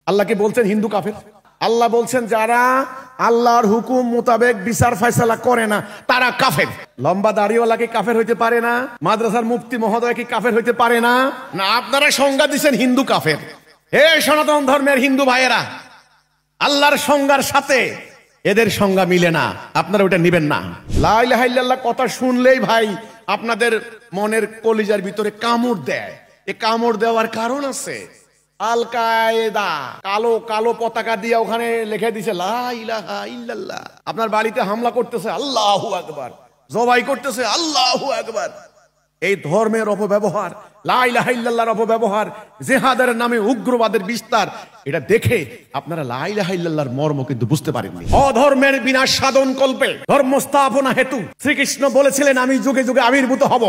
আল্লাহকে বলছেন হিন্দু কাফের। আল্লাহ বলছেন যারা আল্লাহর হুকুম মোতাবেক বিচার ফয়সালা করে না তারা কাফের। লম্বা দাড়িওয়ালা কি কাফের হইতে পারে না? মাদ্রাসার মুফতি মহোদয় কি কাফের হইতে পারে না? না, আপনারা সংজ্ঞা দিচ্ছেন হিন্দু কাফের। হে সনাতন ধর্মের হিন্দু ভাইয়েরা, আল্লাহর সংজ্ঞার সাথে এদের সংজ্ঞা মিলে না, আপনারা ওটা নিবেন না। লা ইলাহা ইল্লাল্লাহ কথা শুনলেই ভাই আপনাদের মনের কলিজার ভিতরে কামড় দেয়। এ কামড় দেওয়ার কারণ আছে। আল কায়দা কালো কালো পতাকা দিয়ে ওখানে লিখে দিছে লা ইলাহা ইল্লাল্লাহ। আপনার বাড়িতে হামলা করতেছে আল্লাহু আকবার, জবাই করতেছে আল্লাহু আকবার। এই ধর্মের অপব্যবহার, লা ইলাহা ইল্লাল্লাহর অপব্যবহার, জিহাদের নামে উগ্রবাদের বিস্তার, এটা দেখে আপনারা লা ইলাহা ইল্লাল্লাহর মর্ম কিন্তু বুঝতে পারেননি। অধর্মের বিনাশ সাধন কল্পে ধর্ম স্থাপনা হেতু শ্রীকৃষ্ণ বলেছিলেন আমি যুগে যুগে আবির্ভূত হব।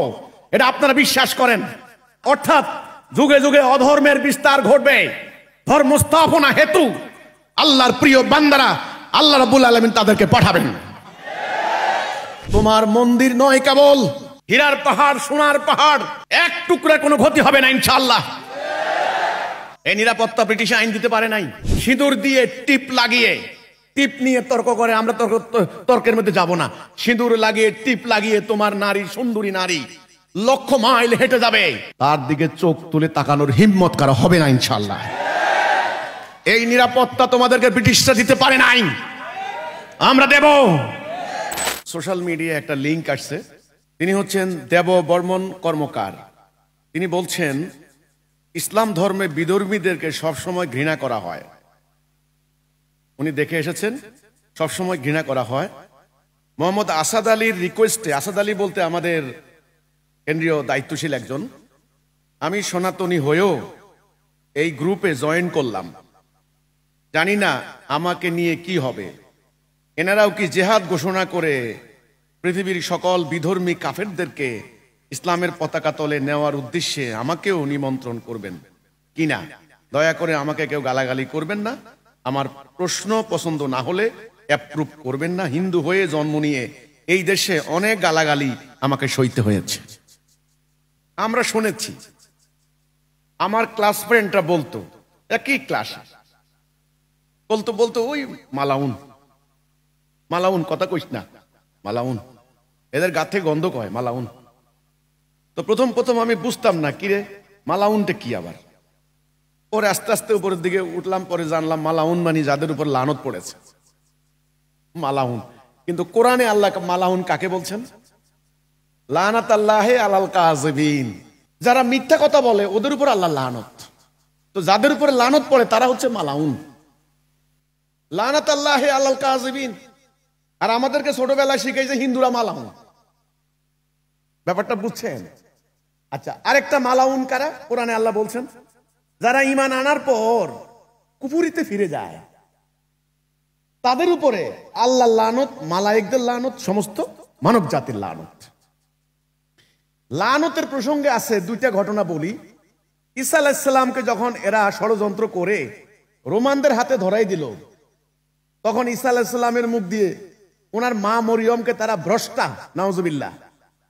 এটা আপনারা বিশ্বাস করেন? অর্থাৎ যুগে যুগে অধর্মের বিস্তার ঘটবে, ধর্ম স্থাপনা হেতু আল্লাহর প্রিয় বান্দারা আল্লাহ রাব্বুল আলামিন তাদেরকে পাঠাবেন। তোমার মন্দির নয় কেবল হীরার পাহাড়, সোনার পাহাড়, এক টুকরা কোনো ক্ষতি হবে না ইনশাআল্লাহ। এই নিরাপত্তা ব্রিটিশ আইন দিতে পারে নাই। সিঁদুর দিয়ে টিপ লাগিয়ে, টিপ নিয়ে তর্ক করে, আমরা তর্কের মধ্যে যাব না। সিঁদুর লাগিয়ে টিপ লাগিয়ে তোমার নারী, সুন্দরী নারী লক্ষ মাইল হেঁটে যাবে, তার দিকে চোখ তুলে তাকানোর হিম্মত কারো হবে না ইনশাআল্লাহ। এই নিরাপত্তা তোমাদেরকে ব্রিটিশরা দিতে পারে নাই, আমরা দেব। সোশ্যাল মিডিয়ায় একটা লিংক আসছে। তিনি হচ্ছেন দেব বর্মন কর্মকার। তিনি বলছেন ইসলাম ধর্মে বিধর্মীদেরকে সবসময় ঘৃণা করা হয়। উনি দেখে এসেছেন সবসময় ঘৃণা করা হয়। মোহাম্মদ আসাদ আলীর রিকোয়েস্টে, আসাদ আলী বলতে আমাদের কেন্দ্রীয় দায়িত্বশীল একজন, আমি সনাতনী হয়েও এই গ্রুপে জয়েন করলাম, জানি না আমাকে নিয়ে কি হবে। এনারাও কি জেহাদ ঘোষণা করে পৃথিবীর সকল বিধর্মী কাফেরদেরকে ইসলামের পতাকা তলে নেওয়ার উদ্দেশ্যে আমাকেও নিমন্ত্রণ করবেন কিনা? দয়া করে আমাকে কেউ গালাগালি করবেন না। আমার প্রশ্ন পছন্দ না হলে অ্যাপ্রুভ করবেন না। হিন্দু হয়ে জন্ম নিয়ে এই দেশে অনেক গালাগালি আমাকে সইতে হয়েছে, আমরা শুনেছি। আমার ক্লাস ফ্রেন্ডরা বলতো, একই ক্লাস, বলতো ওই মালাউন মালাউন, কথা কইস না মালাউন, এদের গা থেকে গন্ধ কয় মালাউন। তো প্রথম আমি বুঝতাম না কিরে মালাউনটা কি। আবার পরে আস্তে আস্তে উপরের দিকে উঠলাম, পরে জানলাম মালাউন মানে যাদের উপর লানত পড়েছে, মালাউন। কিন্তু কোরআনে আল্লাহ মালাউন কাকে বলছেন? লানাতাল্লাহি আলাল কাযিবিন, যারা মিথ্যা কথা বলে ওদের উপর আল্লাহ লানত। তো যাদের উপরে লানত পড়ে তারা হচ্ছে মালাউন। লানাতাল্লাহি আলাল কাযিবিন। আর আমাদেরকে ছোটবেলায় শিখাইছে হিন্দুরা মালাউন। ব্যাপারটা বুঝছেন? আচ্ছা, আরেকটা মালাউন কারা? কোরআনে আল্লাহ বলছেন যারা ঈমান আনার পর কুফরিতে ফিরে যায় তাদের উপরে আল্লাহ লানত, মালায়েকদের লানত, সমস্ত মানব জাতির লানত। লানতের প্রসঙ্গে আছে দুইটা ঘটনা বলি। ঈসা আলাইহিস সালামকে যখন এরা ষড়যন্ত্র করে রোমানদের হাতে ধরাই দিল, তখন ঈসা আলাইহিস সালামের মুখ দিয়ে ওনার মা মরিয়মকে তারা ভ্রষ্টা, নাউজুবিল্লাহ,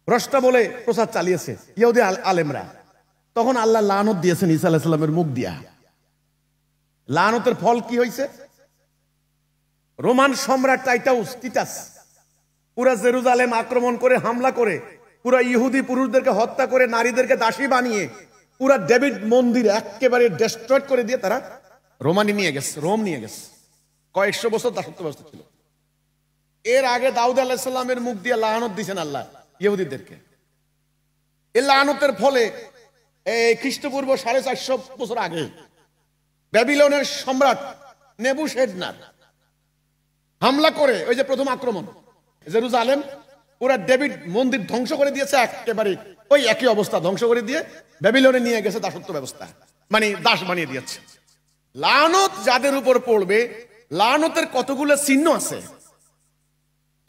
ভ্রষ্টা বলে প্রচার চালিয়েছে ইহুদি আলেমরা। তখন আল্লাহ লানত দিয়েছেন ঈসা আলাইহিস সালামের মুখ দিয়া। লানতের ফল কি হয়েছে? রোমান সম্রাট টাইটাস পুরা জেরুজালেম আক্রমণ করে, হামলা করে, পুরা ইহুদি পুরুষদেরকে হত্যা করে, নারীদেরকে দাসী বানিয়ে পুরা ডেভিড মন্দির একেবারে ডেস্ট্রয় করে দিয়ে তারা রোমানি নিয়ে গেছে, রোম নিয়ে গেছে। কয়েকশো বছর দাসত্ব ব্যবস্থা ছিল। এর আগে দাউদ আলাইহিস সালামের মুখ দিয়ে লানত দিয়েছেন আল্লাহ ইহুদিদেরকে। এই লানতের ফলে এই খ্রিস্টপূর্ব 450 বছর আগে ব্যাবিলনের সম্রাট নেবুশানেছার হামলা করে, ওই যে প্রথম আক্রমণ জেরুজালেম, পুরা ডেভিড মন্দির ধ্বংস করে দিয়েছে, একেবারে ওই একই অবস্থা ধ্বংস করে দিয়ে ব্যাবিলনে নিয়ে গেছে দাসত্ব ব্যবস্থা, মানে দাস বানিয়ে দিয়েছে। লানত যাদের উপর পড়বে, লানতের কতগুলো চিহ্ন আছে।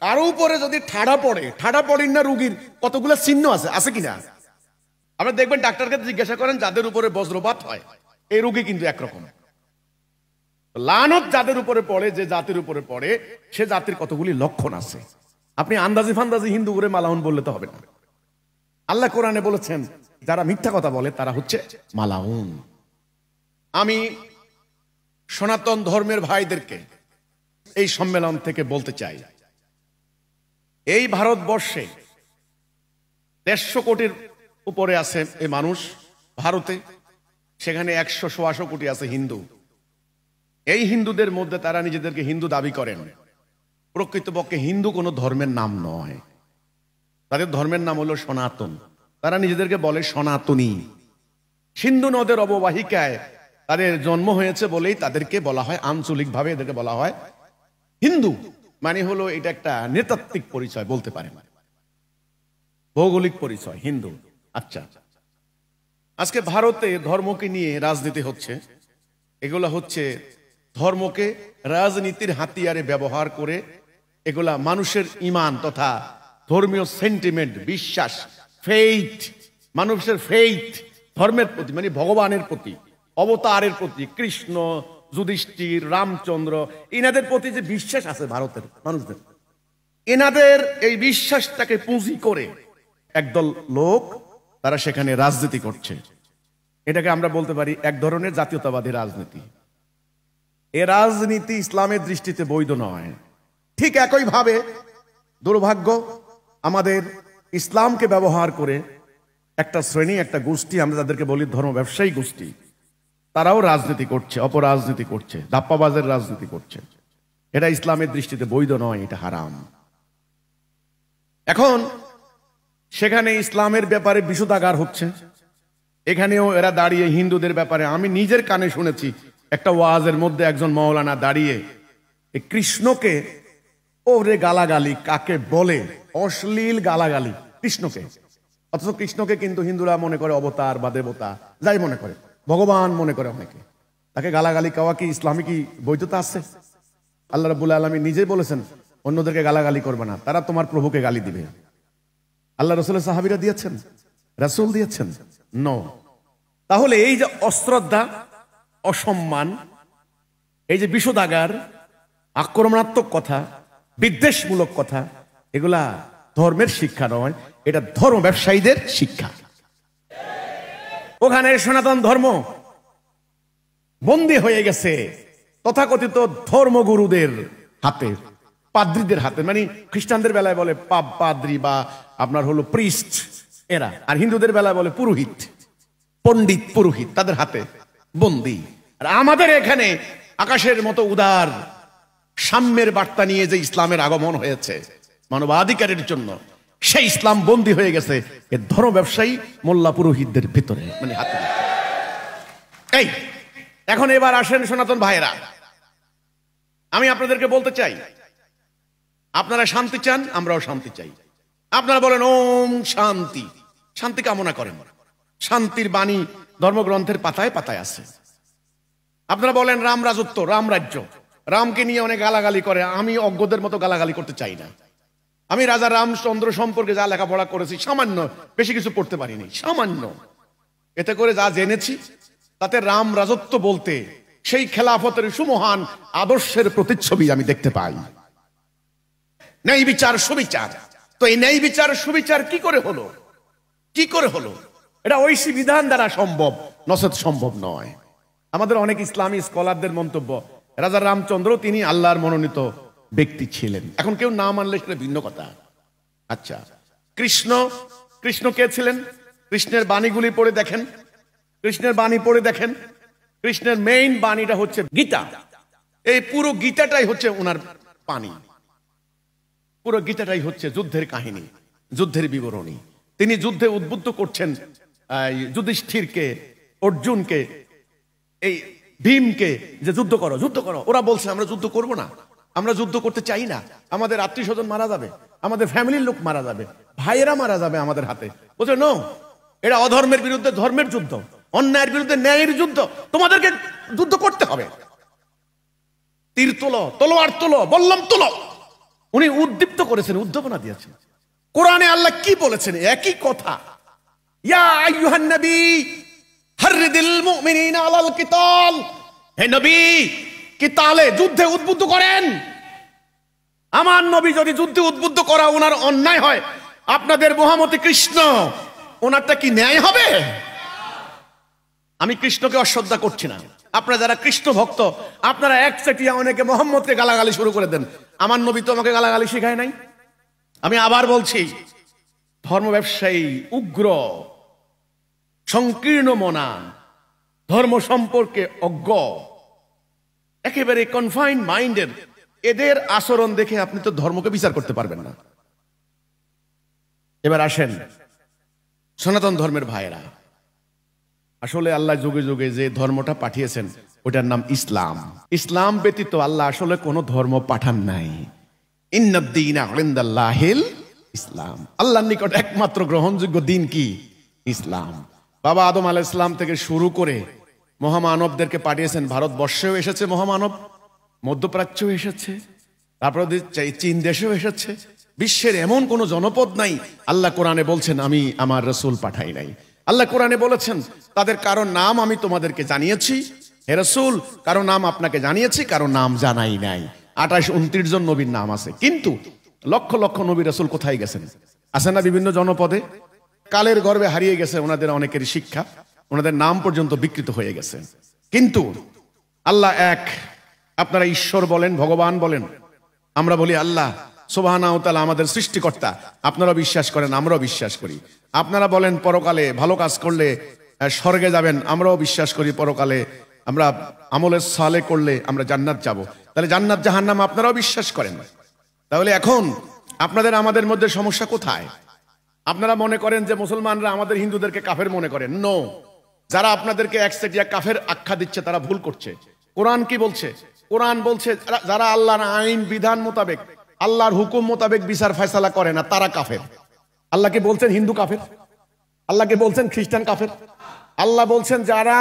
কারো উপরে যদি ঠাড়া পড়েন না রোগীর কতগুলো চিহ্ন আছে, আছে কিনা? আপনি দেখবেন ডাক্তারকে জিজ্ঞাসা করেন যাদের উপরে বজ্রপাত হয় এই রোগী কিন্তু একরকম। লানত যাদের উপরে পড়ে, যে জাতির উপরে পড়ে, সে জাতির কতগুলি লক্ষণ আছে। আপনি আন্দাজি ফান্দাজি হিন্দু করে মালাউন বললে তো হবে না। আল্লাহ কোরআনে বলেছেন যারা মিথ্যা কথা বলে তারা হচ্ছে মালাউন। আমি সনাতন ধর্মের ভাইদেরকে এই সম্মেলন থেকে বলতে চাই, এই ভারতবর্ষে 150 কোটির উপরে আছে এই মানুষ ভারতে, সেখানে 100-125 কোটি আছে হিন্দু। এই হিন্দুদের মধ্যে তারা নিজেদেরকে হিন্দু দাবি করেন, প্রকৃতপক্ষে হিন্দু কোনো ধর্মের নাম নয়, তাদের ধর্মের নাম হলো সনাতন। তারা নিজেদেরকে বলে সনাতনী। সিন্ধু নদের অববাহিকায় তাদের জন্ম হয়েছে বলেই তাদেরকে বলা হয়, আঞ্চলিকভাবে এদেরকে বলা হয় হিন্দু। মানে হলো এটা একটা নৃতাত্ত্বিক পরিচয় বলতে পারেন, ভৌগোলিক পরিচয় হিন্দু। আচ্ছা, আজকে ভারতে ধর্মকে নিয়ে রাজনীতি হচ্ছে। এগুলা হচ্ছে ধর্মকে রাজনীতির হাতিয়ারে ব্যবহার করে এগুলা মানুষের ঈমান তথা ধর্মীয় সেন্টিমেন্ট, বিশ্বাস, ফেইথ, মানুষের ফেইথ ধর্মের প্রতি, মানে ভগবানের প্রতি, অবতারের প্রতি, কৃষ্ণ, যুধিষ্ঠির, রামচন্দ্র, এনাদের প্রতি যে বিশ্বাস আছে ভারতের মানুষদের, এনাদের এই বিশ্বাসটাকে পুঁজি করে একদল লোক তারা সেখানে রাজনীতি করছে। এটাকে আমরা বলতে পারি এক ধরনের জাতীয়তাবাদী রাজনীতি। এ রাজনীতি ইসলামের দৃষ্টিতে বৈধ নয়। ঠিক একইভাবে দুর্ভাগ্য, আমাদের ইসলামকে ব্যবহার করে একটা শ্রেণী, একটা গোষ্ঠী, আমরা যাদেরকে বলি ধর্ম ব্যবসায়ী গোষ্ঠী, তারাও রাজনীতি করছে, অপরাজনীতি করছে, ধাপ্পাবাজের রাজনীতি করছে। এটা ইসলামের দৃষ্টিতে বৈধ নয়, এটা হারাম। এখন সেখানে ইসলামের ব্যাপারে বিশুদ্ধাগার হচ্ছে, এখানেও এরা দাঁড়িয়ে হিন্দুদের ব্যাপারে, আমি নিজের কানে শুনেছি একটা ওয়াজের মধ্যে একজন মাওলানা দাঁড়িয়ে কৃষ্ণকে ওরে গালাগালি, কাকে বলে অশ্লীল গালাগালি কৃষ্ণকে, অথচ কৃষ্ণকে কিন্তু হিন্দুরা মনে করে অবতার বা দেবতা, যাই মনে করে, ভগবান মনে করে অনেকে। তাকে গালাগালি খাওয়া কি ইসলামী কি বৈধতা আছে? আল্লাহ রাব্বুল আলামিন নিজেই বলেছেন অন্যদেরকে গালাগালি করবে না, তারা তোমার প্রভুকে গালি দিবে। আল্লাহ রাসূলের সাহাবীরা দিয়েছেন, রাসূল দিয়েছেন, নো। তাহলে এই যে অশ্রদ্ধা, অসম্মান, এই যে বিষোদাগার, আক্রমণাত্মক কথা, বিদ্বেষমূলক কথা, এগুলা ধর্মের শিক্ষা নয়, এটা ধর্ম ব্যবসায়ীদের শিক্ষা। ওখানে সনাতন ধর্ম বন্দী হয়ে গেছে তথাকথিত ধর্মগুরুদের হাতে, পাদ্রীদের হাতে। মানে খ্রিস্টানদের বেলায় বলে পাদ্রী বা আপনার হলো প্রিস্ট এরা, আর হিন্দুদের বেলায় বলে পুরোহিত, পণ্ডিত, পুরোহিত, তাদের হাতে বন্দী। আর আমাদের এখানে আকাশের মতো উদার সাম্যের বার্তা নিয়ে যে ইসলামের আগমন হয়েছে মানবাধিকারের জন্য, সেই ইসলাম বন্দী হয়ে গেছে এ ধর্ম ব্যবসায়ী মোল্লা পুরোহিতদের ভিতরে, মানে হাতে। এই এখন এবার আসেন সনাতন ভাইরা, আমি আপনাদেরকে বলতে চাই, আপনারা শান্তি চান, আমরাও শান্তি চাই। আপনারা বলেন ওম শান্তি, শান্তি কামনা করেন, শান্তির বাণী ধর্মগ্রন্থের পাতায় পাতায় আছে। আপনারা বলেন রাম রাজত্ব, রাম রাজ্য, রামকে নিয়ে অনেক গালাগালি করে, আমি অজ্ঞদের মতো গালাগালি করতে চাই না। আমি রাজা রামচন্দ্র সম্পর্কে যা লেখাপড়া করেছি, সামান্য, বেশি কিছু পড়তে পারিনি, সামান্য, এতে করে যা জেনেছি তাতে রাম রাজত্ব বলতে সেই খেলাফতের সুমহান আদর্শের প্রতিচ্ছবি আমি দেখতে পাই। ন্যায় বিচার, সুবিচার। তো এই ন্যায় বিচার সুবিচার কি করে হলো? কি করে হলো? এটা ঐশী বিধান দ্বারা সম্ভব, নচেত সম্ভব নয়। আমাদের অনেক ইসলামী স্কলারদের মন্তব্য, রাজা রামচন্দ্র তিনি আল্লাহর মনোনীত ব্যক্তি ছিলেন। এখন কেউ না মানলে সেটা ভিন্ন কথা। আচ্ছা, কৃষ্ণ কে ছিলেন? কৃষ্ণের বাণীগুলি পড়ে দেখেন, কৃষ্ণের বাণী পড়ে দেখেন। কৃষ্ণের মেইন বাণীটা হচ্ছে গীতা। এই পুরো গীতাটাই হচ্ছে ওনার বাণী, পুরো গীতাটাই হচ্ছে যুদ্ধের কাহিনী, যুদ্ধের বিবরণী। তিনি যুদ্ধে উদ্বুদ্ধ করছেন যুধিষ্ঠিরকে, অর্জুনকে, এই ভীমকে, যে যুদ্ধ করো, যুদ্ধ করো। ওরা বলছে আমরা যুদ্ধ করব না, আমরা যুদ্ধ করতে চাই না, আমাদের আত্মীয় স্বজন মারা যাবে, আমাদের ফ্যামিলির লোক মারা যাবে, ভাইয়েরা মারা যাবে আমাদের হাতে। বলছে নো, এটা অধর্মের বিরুদ্ধে ধর্মের যুদ্ধ, অন্যায়ের বিরুদ্ধে ন্যায়ের যুদ্ধ, তোমাদেরকে যুদ্ধ করতে হবে। তীর তোলো, তলোয়ার তোলো, বললাম তোলো। উনি উদ্দীপ্ত করেছেন, উদ্দীপনা দিয়েছেন। কোরআনে আল্লাহ কি বলেছেন? একই কথা, ইয়া আইয়ুহান নবী হাররিদিল মুমিনিনা আলাল কিতাল। হে নবী, কিতালে, যুদ্ধে উদ্বুদ্ধ করেন। আমার নবী যদি যুদ্ধে উদ্বুদ্ধ করা ওনার অন্যায় হয়, আপনাদের মহামতি কৃষ্ণ, ওনারটা কি ন্যায় হবে? আমি কৃষ্ণকে অশ্রদ্ধা করছি না। আপনারা যারা কৃষ্ণ ভক্ত, আপনারা একচেটিয়া অনেকে মোহাম্মদকে গালাগালি শুরু করে দেন। আমার নবী তো আমাকে গালাগালি শিখায় নাই। আমি আবার বলছি, ধর্ম ব্যবসায়ী, উগ্র, সংকীর্ণ মনা, ধর্ম সম্পর্কে অজ্ঞ, একেবারে কনফাইন্ড মাইন্ডের, এদের আচরণ দেখে আপনি তো ধর্মকে বিচার করতে পারবেন না। এবার আসেন সনাতন ধর্মের ভাইয়েরা, আসলে আল্লাহ যুগে যুগে যে ধর্মটা পাঠিয়েছেন ওটার নাম ইসলাম। ইসলাম ব্যতীত আল্লাহ আসলে কোনো ধর্ম পাঠান নাই। ইন্নাদ-দীনা ইনদাল্লাহিল ইসলাম, আল্লাহর নিকট একমাত্র গ্রহণযোগ্য দিন কি? ইসলাম। বাবা আদম আলাইহিস সালাম থেকে শুরু করে মহামানবদেরকে পাঠিয়েছেন। ভারতবর্ষেও এসেছে মহামানব, মধ্যপ্রাচ্যেও এসেছে, তারপরে চীন দেশেও এসেছে। বিশ্বের এমন কোন জনপদ নাই আল্লাহ কোরআনে বলছেন আমি আমার রাসূল পাঠাই নাই। আল্লাহ কোরআনে বলেছেন তাদের কারো নাম আমি তোমাদেরকে জানিয়েছি, হে রাসূল কারো নাম আপনাকে জানিয়েছি, কারো নাম জানাই নাই। 28-29 জন নবীর নাম আছে, কিন্তু লক্ষ লক্ষ নবী রাসূল কোথায় গেছেন? আছে না বিভিন্ন জনপদে? কালের গর্ভে হারিয়ে গেছে ওনাদের অনেকের শিক্ষা, ওনাদের নাম পর্যন্ত বিকৃত হয়ে গেছে। কিন্তু আল্লাহ এক, আপনারা ঈশ্বর বলেন, ভগবান বলেন, আমরা বলি আল্লাহ সুবহানাহু ওয়া তাআলা আমাদের সৃষ্টিকর্তা। আপনারা বিশ্বাস করেন, আমরাও বিশ্বাস করি। আপনারা বলেন পরকালে ভালো কাজ করলে স্বর্গে যাবেন, আমরাও বিশ্বাস করি পরকালে আমরা আমলে সালেহ করলে আমরা জান্নাত যাব। তাহলে জান্নাত জাহান্নাম আপনারাও বিশ্বাস করেন। তাহলে এখন আপনাদের আমাদের মধ্যে সমস্যা কোথায়? আপনারা মনে করেন যে মুসলমানরা আমাদের হিন্দুদেরকে কাফের মনে করেন। নো, যারা আপনাদেরকে একচেটিয়া কাফের আখ্যা দিচ্ছে তারা ভুল করছে। কোরআন কি বলছে? কোরআন বলছে যারা আল্লাহর আইন বিধান মোতাবেক, আল্লাহর হুকুম মোতাবেক বিচার ফয়সালা করে না তারা কাফের। আল্লাহকে বলছেন হিন্দু কাফের, আল্লাহকে বলছেন খ্রিস্টান কাফের। আল্লাহ বলছেন যারা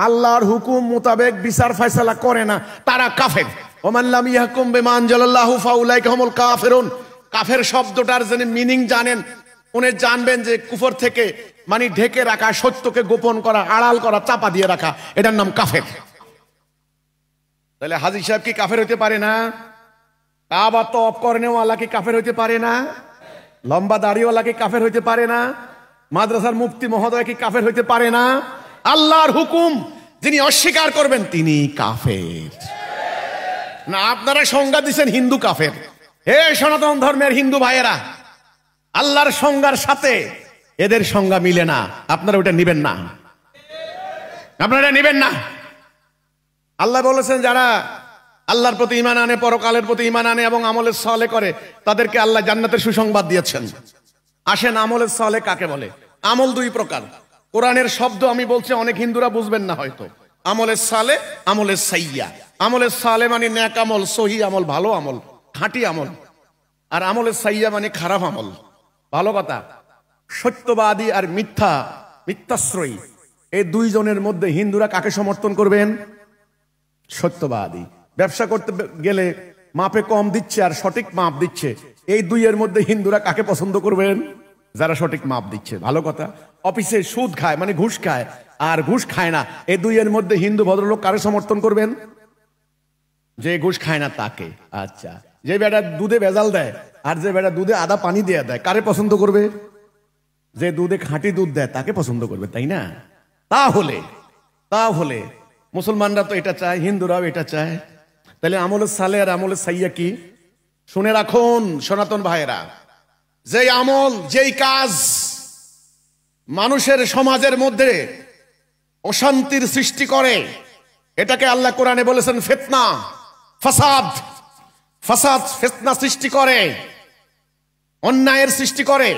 আল্লাহর হুকুম মোতাবেক বিচার ফয়সালা করে না তারা কাফের। ওমান লাম ইয়াহকুম বিমা আনজালাল্লাহু ফাউলাইকা হুমুল কাফিরুন। কাফের শব্দটার যিনি মিনিং জানেন উনি জানবেন যে কুফর থেকে মানে ঢেকে রাখা, সত্যকে গোপন করা, আড়াল করা, চাপা দিয়ে রাখা, এটার নাম কাফের। তাহলে হাজী সাহেব কি কাফের হতে পারে না? কাবা তওয়াফ করেনেওয়ালা কি কাফের হতে পারে না? লম্বা দাড়িওয়ালা কি কাফের হতে পারে না? মাদ্রাসার মুফতি মহোদয় কি কাফের হতে পারে না? আল্লাহর হুকুম যিনি অস্বীকার করবেন তিনি কাফের না। আপনারা সংজ্ঞা দিচ্ছেন হিন্দু কাফের। হে সনাতন ধর্মের হিন্দু ভাইয়েরা, আল্লাহর সংজ্ঞার সাথে এদের সংজ্ঞা মিলে না। আপনারা ওটা নিবেন না, আপনারা নিবেন না। আল্লাহ বলেছেন যারা আল্লাহর প্রতি ঈমান আনে, পরকালের প্রতি ঈমান আনে এবং আমলে সালেহ করে তাদেরকে আল্লাহ জান্নাতের সুসংবাদ দিয়েছেন। আসেন আমলে সালেহ কাকে বলে? আমল দুই প্রকার। কোরআনের শব্দ আমি বলছি অনেক হিন্দুরা বুঝবেন না হয়তো। আমলে সালেহ, আমলে সাইয়্যা। আমলে সালেহ মানে নেক আমল, সহি আমল, ভালো আমল, খাঁটি আমল। আর আমলে সাইয়্যা মানে খারাপ আমল। ভালো কথা, সত্যবাদী আর মিথ্যাশ্রয়ী এই দুইজনের মধ্যে হিন্দুরা কাকে সমর্থন করবেন? সত্যবাদী। ব্যবসা করতে গেলে মাপে কম দিচ্ছে আর সঠিক মাপ দিচ্ছে, এই দুইয়ের মধ্যে হিন্দুরা কাকে পছন্দ করবেন? যারা সঠিক মাপ দিচ্ছে। ভালো কথা, অফিসে সুদ খায় মানে ঘুষ খায় আর ঘুষ খায় না, এই দুইয়ের মধ্যে হিন্দু ভদ্রলোক কারে সমর্থন করবেন? যে ঘুষ খায় না তাকে। আচ্ছা, যে বেটা দুধে ভেজাল দেয় আর যে বেটা দুধে আদা পানি দিয়ে দেয় কারে পছন্দ করবে? যে দুধে খাঁটি দুধ দেয় তাকে পছন্দ করবে, তাই না? তাহলে মুসলমানরা তো এটা চায়, হিন্দুরাও এটা চায়। তাহলে আমলে সালেহ আর আমলে সাইয়্যা কি? শুনে রাখুন সনাতন ভাইয়েরা, যেই আমল, যেই কাজ মানুষের সমাজের মধ্যে অশান্তির সৃষ্টি করে এটাকে আল্লাহ কোরআনে বলেছেন ফিতনা, ফাসাদ। ফিতনা সৃষ্টি করে, অন্যায়ের সৃষ্টি করে,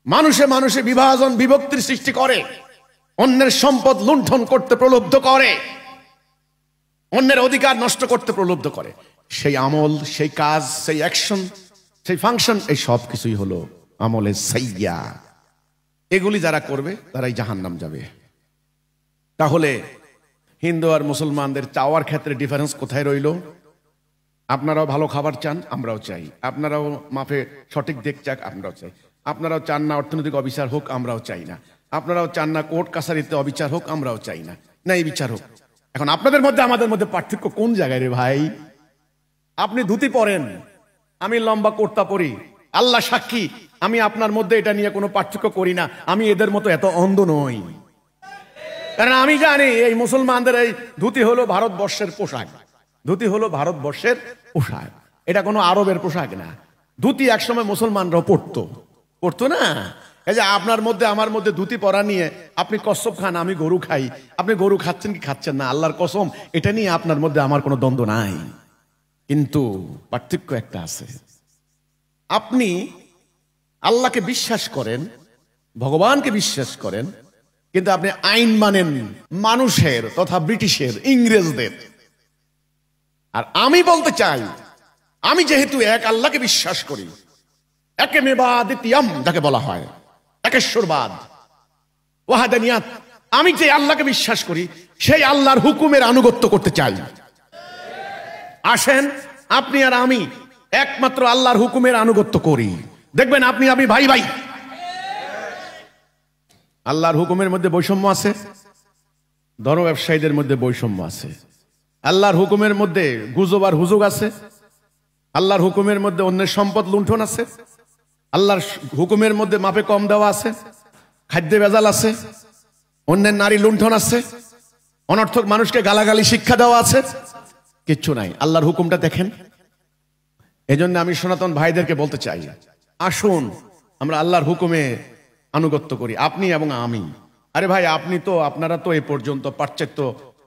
মানুষে মানুষে বিভাজন বিভক্তির সৃষ্টি করে, অন্যের সম্পদ লুণ্ঠন করতে প্রলুব্ধ করে, অন্যের অধিকার নষ্ট করতে প্রলুব্ধ করে। সেই আমল, সেই কাজ, সেই অ্যাকশন, সেই ফাংশন, এই সব কিছুই হলো আমলে সাইয়্যা। এগুলি যারা করবে তারাই জাহান্নাম যাবে। তাহলে হিন্দু আর মুসলমানদের চাওয়ার ক্ষেত্রে ডিফারেন্স কোথায় রইল? আপনারাও ভালো খাবার চান, আমরাও চাই। আপনারাও মাপে সঠিক দিক চাক, আমরাও চাই। আপনারাও চান না অর্থনৈতিক অবিচার হোক, আমরাও চাই না। আপনারাও চান না কোর্ট কাছারিতে অবিচার হোক, আমরাও চাই না। না, এই বিচার হোক। এখন আপনাদের মধ্যে আমাদের মধ্যে পার্থক্য কোন জায়গায় রে ভাই? আপনি ধুতি পরেন, আমি লম্বা কুর্তা পরি, আল্লাহ সাক্ষী আমি আপনার মধ্যে এটা নিয়ে কোনো পার্থক্য করি না। আমি এদের মতো এত অন্ধ নই। কারণ আমি জানি এই মুসলমানদের এই ধুতি হলো ভারতবর্ষের পোশাক, ধুতি হলো ভারতবর্ষের পোশাক, এটা কোনো আরবের পোশাক না। ধুতি একসময় মুসলমানরাও পড়তো না। এই যে আপনার মধ্যে আমার মধ্যে ধুতি পরা নিয়ে আপনি কচ্ছপ খান, আমি গরু খাই, আপনি গরু খাচ্ছেন কি খাচ্ছেন না আল্লাহর কসম, এটা নিয়ে আপনার মধ্যে আমার কোনো দ্বন্দ্ব নাই। কিন্তু পার্থক্য একটা আছে, আপনি আল্লাহকে বিশ্বাস করেন, ভগবানকে বিশ্বাস করেন, কিন্তু আপনি আইন মানেন মানুষের তথা ব্রিটিশের, ইংরেজদের। আর আমি বলতে চাই, আমি যেহেতু এক আল্লাহকে বিশ্বাস করি, একে মেবাদিতিয়াম যাকে বলা হয়, একেশ্বরবাদ, ওয়াহাদানিয়াত, আমি যে আল্লাহকে বিশ্বাস করি সেই আল্লাহর হুকুমের আনুগত্য করতে চাই। আসেন আপনি আর আমি একমাত্র আল্লাহর হুকুমের আনুগত্য করি, দেখবেন আপনি আমি ভাই ভাই। আল্লাহর হুকুমের মধ্যে বৈষম্য আছে, ধর্ম ব্যবসায়ীদের মধ্যে বৈষম্য আছে। আল্লাহর হুকুমের মধ্যে গুজব আর হুজুগ আছে। আল্লাহর হুকুমের মধ্যে অন্যের সম্পদ লুণ্ঠন আছে। আল্লাহর হুকুমের মধ্যে মাপে কম দেওয়া আছে, খাদ্যে ভেজাল আছে, অন্যের নারী লুণ্ঠন আছে, অনর্থক মানুষকে গালাগালি শিক্ষা দেওয়া আছে, কিচ্ছু নাই। আল্লাহর হুকুমটা দেখেন। এজন্য আমি সনাতন ভাইদেরকে বলতে চাই, আসুন আমরা আল্লাহর হুকুমে আনুগত্য করি, আপনি এবং আমি। আরে ভাই, আপনারা তো এ পর্যন্ত পাশ্চাত্য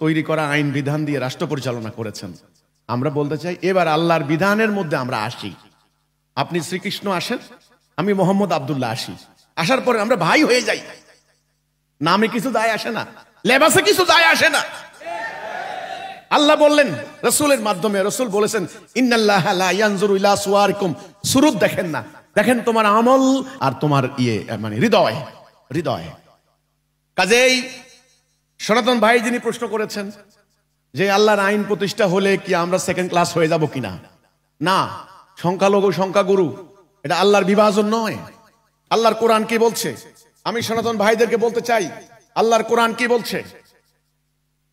তৈরি করা আইন বিধান দিয়ে রাষ্ট্র পরিচালনা করেছেন। আমরা বলতে চাই এবার আল্লাহর বিধানের মধ্যে আমরা আসি। আপনি শ্রীকৃষ্ণ আসেন, আমি মোহাম্মদ আব্দুল্লাহ আসি, আসার পরে আমরা ভাই হয়ে যাই। নামে কিছু দায় আসে না, লেবাসে কিছু দায় আসে না। আল্লাহ বললেন রসুলের মাধ্যমে, রসুল বলেছেন ইন্নাল্লাহা লা ইয়ানজুরু ইলা সুওয়ারিকুম, সুরত দেখেন না, দেখেন তোমার আমল আর তোমার মানে হৃদয়। কাজেই সনাতন ভাই যিনি প্রশ্ন করেছেন যে আল্লাহর আইন প্রতিষ্ঠা হলে কি আমরা সেকেন্ড ক্লাস হয়ে যাব কিনা, না, সংখ্যালঘু সংখ্যাগুরু এটা আল্লাহর বিভাজন নয়। আল্লাহর কোরআন কি বলছে আমি সনাতন ভাইদেরকে বলতে চাই, আল্লাহর কোরআন কি বলছে?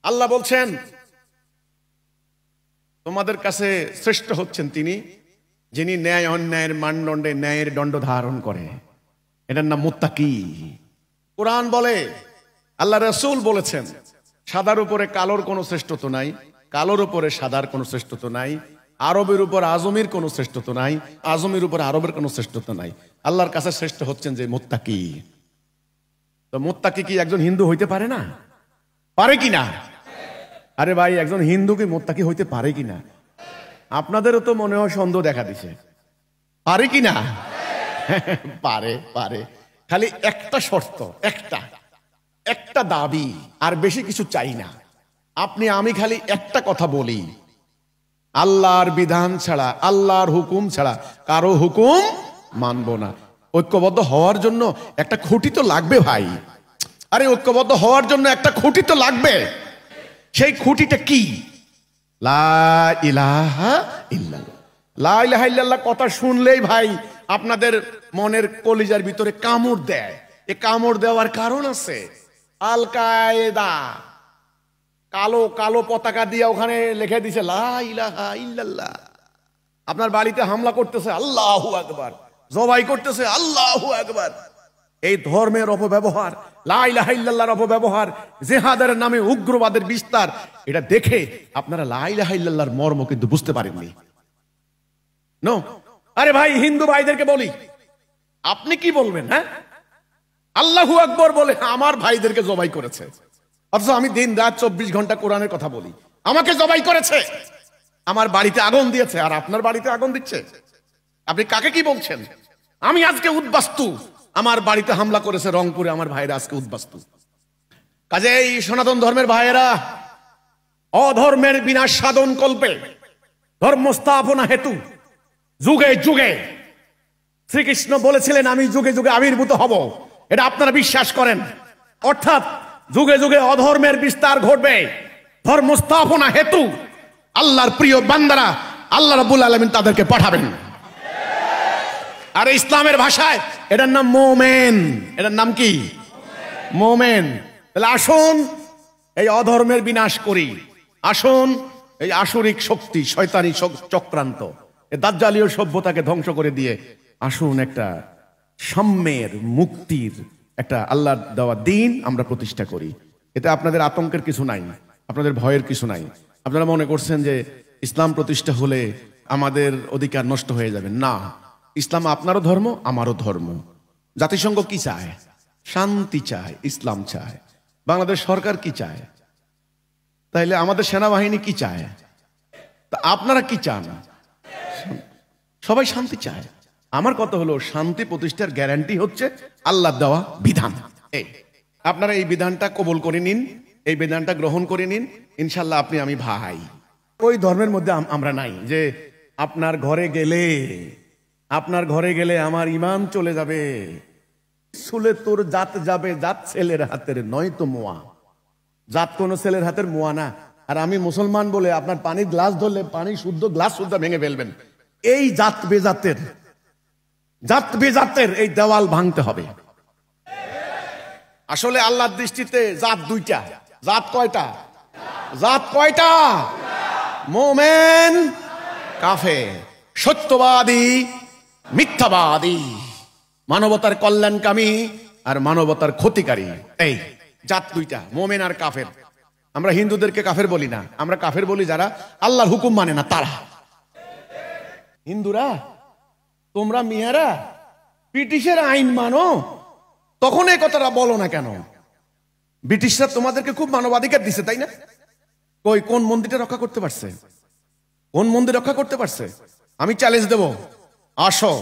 আল্লাহ বলছেন তোমাদের কাছে শ্রেষ্ঠ হচ্ছেন তিনি যিনি ন্যায় অন্যায়ের মানদণ্ডে ন্যায়ের দণ্ড ধারণ করে, এটার নাম মুত্তাকি। কোরআন বলে, আল্লাহ রাসূল বলেছেন সাদার উপরে কালোর কোনো শ্রেষ্ঠত্ব নাই, কালোর উপরে সাদার কোনো শ্রেষ্ঠত্ব নাই, আরবের উপর আজমির কোনো শ্রেষ্ঠত্ব নাই, আজমির উপর আরবের কোনো শ্রেষ্ঠত্ব নাই। আল্লাহর কাছে শ্রেষ্ঠ হচ্ছেন যে মুত্তাকি। তো মুত্তাকি কি একজন হিন্দু হইতে পারে না? পারে কিনা? আরে ভাই, একজন হিন্দু কি মুত্তাকি হইতে পারে কিনা? আপনাদেরও তো মনে হয় সন্দেহ দেখা দিছে, পারে কিনা? পারে। খালি একটা শর্ত, একটা দাবি, আর বেশি কিছু চাই না। আপনি আমি খালি একটা কথা বলি, আল্লাহর বিধান ছাড়া, আল্লাহর হুকুম ছাড়া কারো হুকুম মানব না। ঐক্যবদ্ধ হওয়ার জন্য একটা খুঁটি তো লাগবে ভাই। আরে ঐক্যবদ্ধ হওয়ার জন্য একটা খুঁটি তো লাগবে। সেই খুঁটিটা কি? লা ইলাহা ইল্লাল্লাহ। লা ইলাহা ইল্লাল্লাহ কথা শুনলেই ভাই আপনাদের মনের কলিজার ভিতরে কামড় দেয়। এ কামড় দেওয়ার কারণ আছে। আল কায়দা কালো কালো পতাকা দিয়ে ওখানে লিখে দিছে লা ইলাহা ইল্লাল্লাহ। আপনার বাড়িতে হামলা করতেছে আল্লাহু আকবার, জবাই করতেছে আল্লাহু আকবার। এই ধর্মের অপব্যবহার, লা ইলাহা ইল্লাল্লাহর অপব্যবহার, জিহাদের নামে উগ্রবাদের বিস্তার, এটা দেখে আপনারা লা ইলাহা ইল্লাল্লাহর মর্ম কিন্তু বুঝতে পারেননি। নো, আরে ভাই, হিন্দু ভাইদেরকে বলি, আপনি কি বলবেন? হ্যাঁ, আল্লাহু আকবার বলে আমার ভাইদেরকে জবাই করেছে, অথচ আমি দিন রাত 24 ঘন্টা কোরআনের কথা বলি। আমাকে জবাই করেছে, আমার বাড়িতে আগুন দিয়েছে, আর আপনার বাড়িতে আগুন দিচ্ছে। আপনি কাকে কি বলছেন? আমি আজকে উদ্বাস্তু, আমার বাড়িতে হামলা করেছে রংপুরে, আমার ভাইরা আজকে উদ্বাস্তু। কাজেই সনাতন ধর্মের ভাইয়েরা, অধর্মের বিনাশ সাধন কল্পে ধর্ম স্থাপনা হেতু যুগে যুগে শ্রীকৃষ্ণ বলেছিলেন আমি যুগে যুগে আবির্ভূত হব, এটা আপনারা বিশ্বাস করেন। অর্থাৎ যুগে যুগে অধর্মের বিস্তার ঘটবে, ধর্ম স্থাপনা হেতু আল্লাহর প্রিয় বান্দারা আল্লাহ রাব্বুল আলামিন তাদেরকে পাঠাবেন। আর ইসলামের ভাষায় এটার নাম মোমেন। এটার নাম কি? মোমেন। তাহলে আসুন এই অধর্মের বিনাশ করি, আসুন এই আসুরিক শক্তি, শয়তানি চক্রান্ত, এই দাজ্জালীয় সভ্যতাকে ধ্বংস করে দিয়ে আসুন একটা সাম্যের, মুক্তির একটা আল্লাহর দেওয়া দিন আমরা প্রতিষ্ঠা করি। এতে আপনাদের আতঙ্কের কিছু নাই, আপনাদের ভয়ের কিছু নাই। আপনারা মনে করছেন যে ইসলাম প্রতিষ্ঠা হলে আমাদের অধিকার নষ্ট হয়ে যাবে। না, ইসলাম আপনারও ধর্ম, আমারও ধর্ম। জাতিসংঘ কি চায়? শান্তি চায়, ইসলাম চায়। বাংলাদেশ সরকার কি চায়? তাইলে আমাদের সেনাবাহিনী কি চায়? তা আপনারা কি চান? সবাই শান্তি চায়। আমার কথা হলো, শান্তি প্রতিষ্ঠার গ্যারান্টি হচ্ছে আল্লাহ দেওয়া বিধান। এই আপনারা এই বিধানটা কবুল করে নিন, এই বিধানটা গ্রহণ করে নিন, ইনশাল্লাহ আপনি আমি ভাই। ওই ধর্মের মধ্যে আমরা নাই যে আপনার ঘরে গেলে আমার ইমান চলে যাবে, শুলে তোর জাত যাবে, জাত ছেলের হাতের নয় তো মোয়া। জাত কোন ছেলের হাতের মোয়া না। আর আমি মুসলমান বলে আপনার পানির গ্লাস ধরলে পানি শুদ্ধ গ্লাস শুদ্ধ ভেঙে ফেলবেন। এই জাত বেজাতের এই দেওয়াল ভাঙতে হবে। আসলে আল্লাহর দৃষ্টিতে জাত দুইটা। জাত কয়টা? মোমেন কাফের, সত্যবাদী মিথ্যাবাদী, মানবতার কল্যাণকামী আর মানবতার ক্ষতিকারী। এই জাত দুইটা, মোমেন আর কাফের। আমরা হিন্দুদেরকে কাফের বলি না, আমরা কাফের বলি যারা আল্লাহর হুকুম মানে না তারা। হিন্দুরা, তোমরা মিয়ারা ব্রিটিশের আইন মানো, তখন এই কথাটা বলো না কেন? ব্রিটিশরা তোমাদেরকে খুব মানবাধিকার দিছে, তাই না? কোন মন্দিরটা রক্ষা করতে পারছে? কোন মন্দির রক্ষা করতে পারছে? আমি চ্যালেঞ্জ দেব, আসো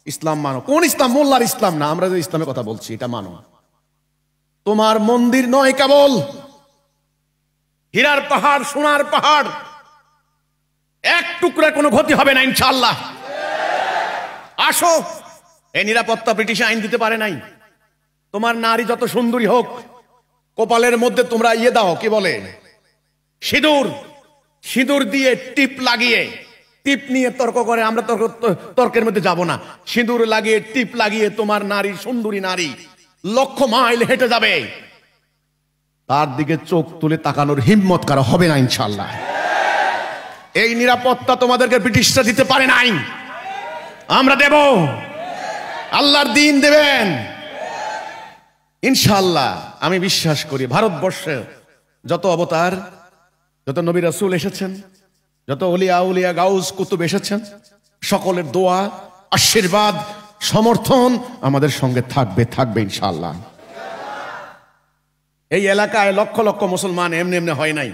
ইসলাম মানো। কোন ইসলাম? মোল্লার ইসলাম না, আমরা যে ইসলামের কথা বলছি এটা মানো। তোমার মন্দির নয় কেবল হীরার পাহাড়, সোনার পাহাড়, এক টুকরা কোনো ক্ষতি হবে না ইনশাআল্লাহ। আসো। এই নিরাপত্তা ব্রিটিশ আইন দিতে পারে নাই। তোমার নারী যত সুন্দরী হোক, কপালের মধ্যে তোমরা দাও, কি বলে, সিঁদুর দিয়ে টিপ লাগিয়ে, টিপ নিয়ে তর্ক করে, আমরা তর্কের মধ্যে যাব না। সিঁদুর লাগিয়ে, টিপ লাগিয়ে তোমার নারী, সুন্দরী নারী লক্ষ মাইল হেঁটে যাবে, তার দিকে চোখ তুলে তাকানোর হিম্মত কারো হবে না ইনশাআল্লাহ। এই নিরাপত্তা তোমাদেরকে ব্রিটিশরা দিতে পারে নাই, আমরা দেব। আল্লাহর দ্বীন দেবেন ইনশাআল্লাহ। আমি বিশ্বাস করি ভারতবর্ষে যত অবতার, যত নবী রাসূল এসেছেন, যত ওলিয়া উলিয়া গাউস কুতুব এসেছেন, সকলের দোয়া, আশীর্বাদ, সমর্থন আমাদের সঙ্গে থাকবে ইনশাআল্লাহ। এই এলাকায় লক্ষ লক্ষ মুসলমান এমনি এমনি হয় নাই।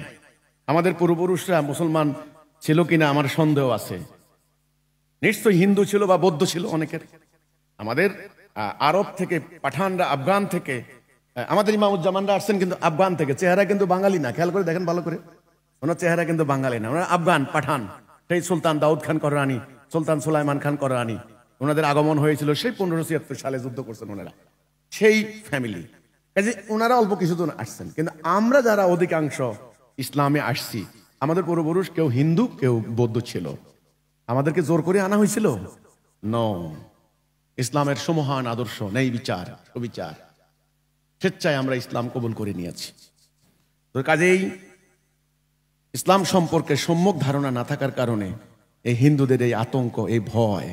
আমাদের পূর্বপুরুষরা মুসলমান ছিল কিনা আমার সন্দেহ আছে। নিশ্চয়ই হিন্দু ছিল বা বৌদ্ধ ছিল অনেকের। আমাদের আরব থেকে, পাঠানরা আফগান থেকে, আমাদের ইমামুজ্জামানরা আসছেন কিন্তু আফগান থেকে। চেহারা কিন্তু বাঙালি না, খেয়াল করে দেখেন ভালো করে, ওনার চেহারা কিন্তু বাঙালি না, ওনারা আফগান পাঠান। সেই সুলতান দাউদ খান কররানী, সুলতান সুলাইমান খান কররানী, ওনাদের আগমন হয়েছিল সেই 1576 সালে, যুদ্ধ করছেন ওনারা, সেই ফ্যামিলি। ওনারা অল্প কিছুদিন আসছেন, কিন্তু আমরা যারা অধিকাংশ ইসলামে আসছি, আমাদের পূর্বপুরুষ কেউ হিন্দু, কেউ বৌদ্ধ ছিল। আমাদেরকে জোর করে আনা হয়েছিল? নো। ইসলামের সমহান আদর্শ, নেই বিচার, সুবিচার, স্বেচ্ছায় আমরা ইসলাম কবুল করে নিয়েছি। তো কাজেই ইসলাম সম্পর্কে সম্যক ধারণা না থাকার কারণে এই হিন্দুদের এই আতঙ্ক, এই ভয়,